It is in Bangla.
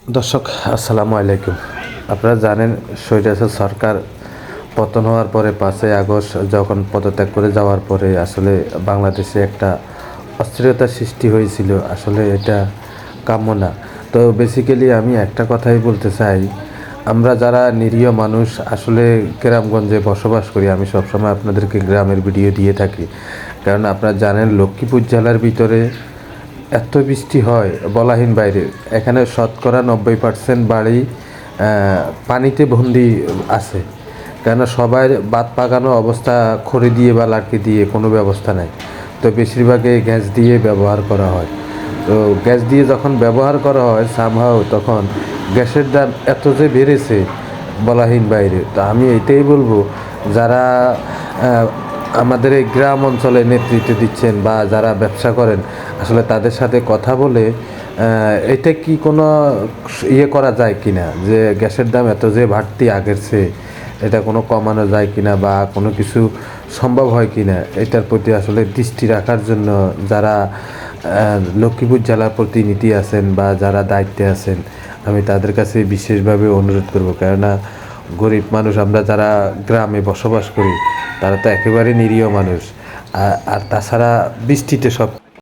দর্শক আসসালামু আলাইকুম। আপনারা জানেন স্বৈরাচার সরকার পতন হওয়ার পরে 5ই আগস্ট যখন পদত্যাগ করে যাওয়ার পরে আসলে বাংলাদেশে একটা অস্থিরতার সৃষ্টি হয়েছিল। আসলে এটা কাম্য না। তো বেসিক্যালি আমি একটা কথাই বলতে চাই, আমরা যারা নিরীহ মানুষ আসলে গ্রামগঞ্জে বসবাস করি, আমি সবসময় আপনাদেরকে গ্রামের ভিডিও দিয়ে থাকি, কারণ আপনারা জানেন লক্ষ্মীপুর জেলার ভিতরে এত বৃষ্টি হয় বলাহীন বাইরে। এখানে শতকরা 90% বাড়ি পানিতে বন্দি আছে, কেন সবাই বাদ পাকানো অবস্থা, খড়ি দিয়ে বা লাঠি দিয়ে কোনো ব্যবস্থা নাই। তো বেশিরভাগই গ্যাস দিয়ে ব্যবহার করা হয়। তো গ্যাস দিয়ে যখন ব্যবহার করা হয় সামহাও, তখন গ্যাসের দাম এত যে বেড়েছে বলাহীন বাইরে। তো আমি এটাই বলবো, যারা আমাদের এই গ্রাম অঞ্চলে নেতৃত্ব দিচ্ছেন বা যারা ব্যবসা করেন, আসলে তাদের সাথে কথা বলে এটা কি কোনো ইয়ে করা যায় কি না, যে গ্যাসের দাম এত যে বাড়তি আগের চেয়ে, এটা কোনো কমানো যায় কি না বা কোনো কিছু সম্ভব হয় কি না, এটার প্রতি আসলে দৃষ্টি রাখার জন্য যারা লক্ষ্মীপুর জেলার প্রতিনিধি আছেন বা যারা দায়িত্বে আছেন, আমি তাদের কাছে বিশেষভাবে অনুরোধ করব। কেননা গরিব মানুষ আমরা যারা গ্রামে বসবাস করি, তারা তো একেবারে নিরীহ মানুষ। আর তাছাড়া বৃষ্টিতে সব